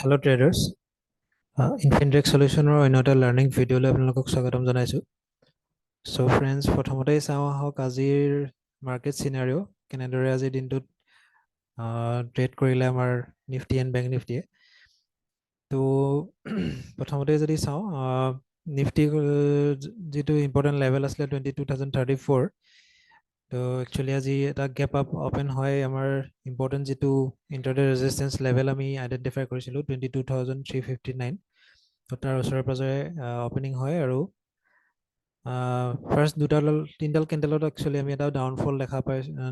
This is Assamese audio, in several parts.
Hello traders, Infinitec Solution or another learning video আপোনালোকক স্বাগতম জনাইছো। So friends, প্ৰথমতে চাওঁ আহক আজিৰ মাৰ্কেট সিনাৰিও কেনেদৰে আজি দিনটোত ট্ৰেড কৰিলে আমাৰ নিফটি এণ্ড বেংক নিফটিয়ে। তো প্ৰথমতে যদি চাওঁ নিফটি যিটো ইম্পৰ্টেণ্ট লেভেল আছিলে 22,034। তো একচুৱেলি আজি এটা গেপ আপ অপেন হয় আমাৰ ইম্পৰ্টেণ্ট যিটো ইণ্টাৰডে ৰেজিষ্টেঞ্চ লেভেল আমি আইডেণ্টিফাই কৰিছিলোঁ 22,359। তো তাৰ ওচৰে পাজৰে অপেনিং হয় আৰু ফাৰ্ষ্ট তিনিডাল কেণ্ডেলত একচুৱেলি আমি এটা ডাউনফল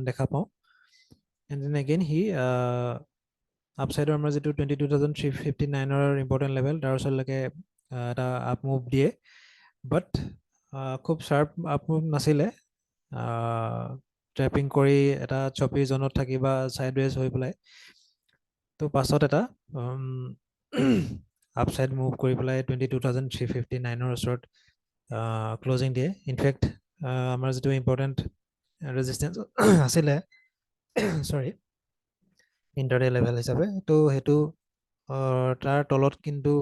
দেখা পাওঁ এণ্ড দেন এগেইন সি আপচাইডৰ আমাৰ যিটো 22,359ৰ ইম্পৰ্টেণ্ট লেভেল তাৰ ওচৰলৈকে এটা আপ মুভ দিয়ে, বাট খুব শ্বাৰ্প আপ মুভ নাছিলে। ট্ৰেপিং কৰি এটা চপি জোনত থাকি বা চাইডৱেজ হৈ পেলাই তো পাছত এটা আপচাইড মুভ কৰি পেলাই 22,359ৰ ওচৰত ক্লজিং দিয়ে। ইনফেক্ট আমাৰ যিটো ইম্পৰ্টেণ্ট ৰেজিষ্টেঞ্চ আছিলে চৰি ইণ্টাৰডে লেভেল হিচাপে, তো সেইটো তাৰ তলত কিন্তু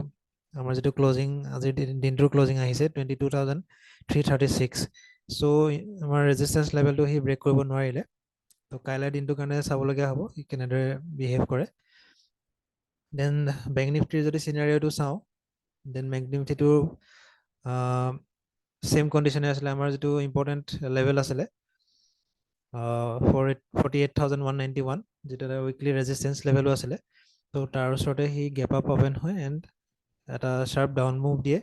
আমাৰ যিটো ক্লজিং আজিৰ দিনটোৰ ক্লজিং আহিছে 22,336। চ' আমাৰ ৰেজিষ্টেঞ্চ লেভেলটো সি ব্ৰেক কৰিব নোৱাৰিলে। তো কাইলৈ দিনটোৰ কাৰণে চাবলগীয়া হ'ব সি কেনেদৰে বিহেভ কৰে। দেন বেংক নিফটিৰ যদি চিনাৰিঅ'টো চাওঁ, দেন বেংক নিফটিটো সেম কণ্ডিশ্যনে আছিলে। আমাৰ যিটো ইম্পৰ্টেণ্ট লেভেল আছিলে 48,191, যিটো এটা উইকলি ৰেজিষ্টেঞ্চ লেভেলো আছিলে। তো তাৰ ওচৰতে সি গেপ আপ অপেন হয় এণ্ড এটা শ্বাৰ্প ডাউন মুভ দিয়ে।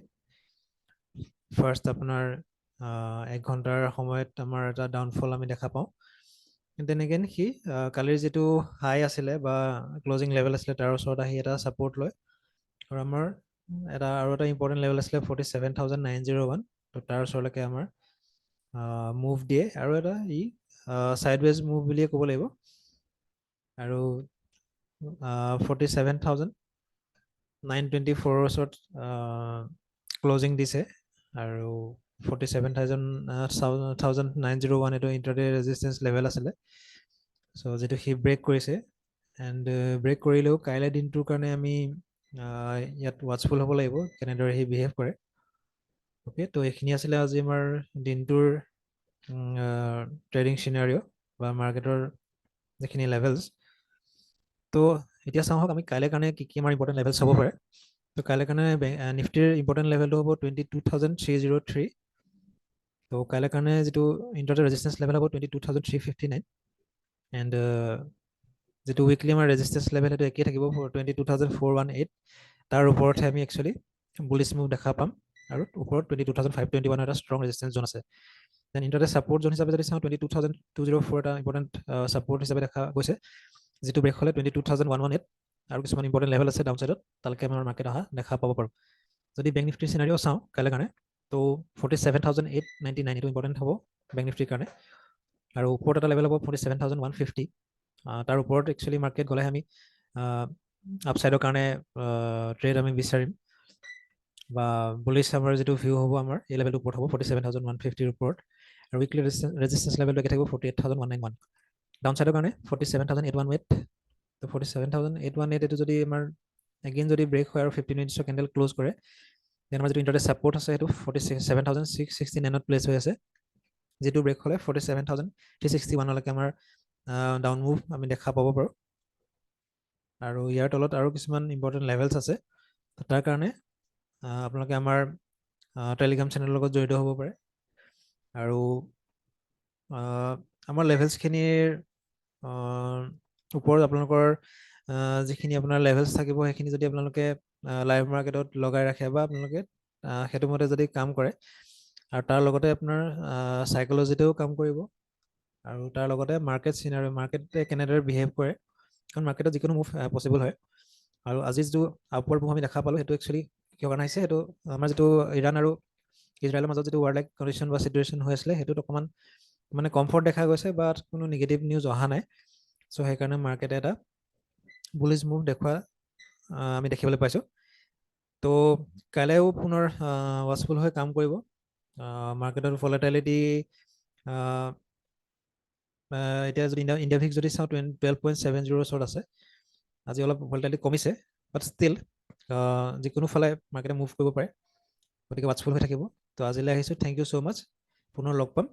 ফাৰ্ষ্ট আপোনাৰ 1 ঘণ্টাৰ সময়ত আমাৰ এটা ডাউনফল আমি দেখা পাওঁ। তেনেকৈ সি কালিৰ যিটো হাই আছিলে বা ক্লজিং লেভেল আছিলে তাৰ ওচৰত আহি এটা ছাপৰ্ট লয় আৰু আমাৰ আৰু এটা ইম্পৰ্টেণ্ট লেভেল আছিলে 47,901। তো তাৰ ওচৰলৈকে আমাৰ মুভ দিয়ে আৰু এটা চাইডৱেজ মুভ বুলিয়ে ক'ব লাগিব। আৰু 47,924ৰ ওচৰত ক্লজিং দিছে আৰু 47,901 এইটো ইণ্টাৰডে ৰেজিষ্টেঞ্চ লেভেল আছিলে। চ' যিটো সি ব্ৰেক কৰিছে এণ্ড ব্ৰেক কৰিলেও কাইলৈ দিনটোৰ কাৰণে আমি ইয়াত ৱাটচফুল হ'ব লাগিব কেনেদৰে সি বিহেভ কৰে। অ'কে, তো এইখিনি আছিলে আজি আমাৰ দিনটোৰ ট্ৰেডিং চিনাৰিঅ' বা মাৰ্কেটৰ যিখিনি লেভেলছ। তো এতিয়া চাওঁ আমি কাইলৈ কাৰণে কি কি আমাৰ ইম্পৰ্টেণ্ট লেভেলছ হ'ব পাৰে। তো কাইলৈ কাৰণে নিফটিৰ ইম্পৰ্টেণ্ট লেভেলটো হ'ব 22,303। তো কাইলৈ কাৰণে যিটো ইণ্টাৰডে ৰেজিষ্টেঞ্চ লেভেল হ'ব 22,359 এণ্ড যিটো উইকলি আমাৰ ৰেজিষ্টেঞ্চ লেভেল সেইটো একেই থাকিব 22,418। তাৰ ওপৰতহে আমি একচুৱেলি বুলিছ মুভ দেখা পাম আৰু ওপৰত 22,521 এটা ষ্ট্ৰং ৰেজিষ্টেঞ্চ জোন আছে। দেন ইণ্টাৰডে ছাপৰ্ট জোন হিচাপে যদি চাওঁ 22,204 এটা ইম্পৰ্টেণ্ট ছাপৰ্ট হিচাপে দেখা গৈছে, যিটো ব্ৰেক হ'লে 22,118 আৰু কিছুমান ইম্পৰ্টেণ্ট লেভেল আছে ডাউন চাইডত, তালৈকে আমাৰ মাৰ্কেট অহা দেখা পাব পাৰোঁ। যদি বেংক নিফটিৰ চিনাৰিঅ' চাওঁ কাইলৈ কাৰণে, তো 47,899 এইটো ইম্পৰ্টেণ্ট হ'ব বেংক নিফটিৰ কাৰণে আৰু ওপৰত এটা লেভেল হ'ব 47,150। তাৰ ওপৰত একচুৱেলি মাৰ্কেট গ'লে আমি আপচাইডৰ কাৰণে ট্ৰেড আমি বিচাৰিম বা বুলিছ আমাৰ যিটো ভিউ হ'ব আমাৰ এই লেভেলটোৰ ওপৰত হ'ব 47,150ৰ ওপৰত আৰু উইকলি ৰেজিষ্টেঞ্চ লেভেলটো একে থাকিব 48,191। ডাউন চাইডৰ কাৰণে 47,818। তো 47,818 এইটো যদি আমাৰ এগেইন যদি ব্ৰেক হয় আৰু 15 মিনিটছৰ কেণ্ডেল ক্ল'জ কৰে, দেন আমাৰ যিটো ইণ্টাৰডে ছাপৰ্ট আছে সেইটো 47,669ত প্লেচ হৈ আছে, যিটো ব্ৰেক হ'লে 47,361লৈকে আমাৰ ডাউন মুভ আমি দেখা পাব পাৰোঁ। আৰু ইয়াৰ তলত আৰু কিছুমান ইম্পৰ্টেণ্ট লেভেলছ আছে। তাৰ কাৰণে আপোনালোকে আমাৰ টেলিগ্ৰাম চেনেলৰ লগত জড়িত হ'ব পাৰে আৰু আমাৰ লেভেলছখিনিৰ ওপৰত আপোনালোকৰ যিখিনি আপোনাৰ লেভেলছ থাকিব সেইখিনি যদি আপোনালোকে লাইভ মাৰ্কেটত লগাই ৰাখে বা আপোনালোকে সেইটো মতে যদি কাম কৰে আৰু তাৰ লগতে আপোনাৰ চাইক'লজিতেও কাম কৰিব আৰু তাৰ লগতে মাৰ্কেট চিনাৰিঅ' মাৰ্কেটে কেনেদৰে বিহেভ কৰে, কাৰণ মাৰ্কেটত যিকোনো মুভ পচিবল হয়। আৰু আজি যিটো আপৱাৰ্ড মুভ আমি দেখা পালোঁ সেইটো একচুৱেলি কিয় কাৰণে আহিছে, সেইটো আমাৰ যিটো ইৰাণ আৰু ইজৰাইলৰ মাজত যিটো ৱাৰ লাইক কণ্ডিশ্যন বা চিটুৱেশ্যন হৈ আছিলে সেইটোত অকণমান মানে কমফৰ্ট দেখা গৈছে বা কোনো নিগেটিভ নিউজ অহা নাই। চ' সেইকাৰণে মাৰ্কেটে এটা বুলিছ মুভ দেখুওৱা আমি দেখিবলৈ পাইছোঁ। তো কাইলৈও পুনৰ ৱাচফুল হৈ কাম কৰিব। মাৰ্কেটৰ ভলেটিলিটি এতিয়া যদি ইণ্ডিয়া ভিক্স যদি চাওঁ 12.70 ওচৰত আছে। আজি অলপ ভলেটিলিটি কমিছে বাট ষ্টিল যিকোনো ফালে মাৰ্কেটে মুভ কৰিব পাৰে, গতিকে ৱাটচফুল হৈ থাকিব। তো আজিলৈ আহিছোঁ, থেংক ইউ ছ' মাছ, পুনৰ লগ পাম।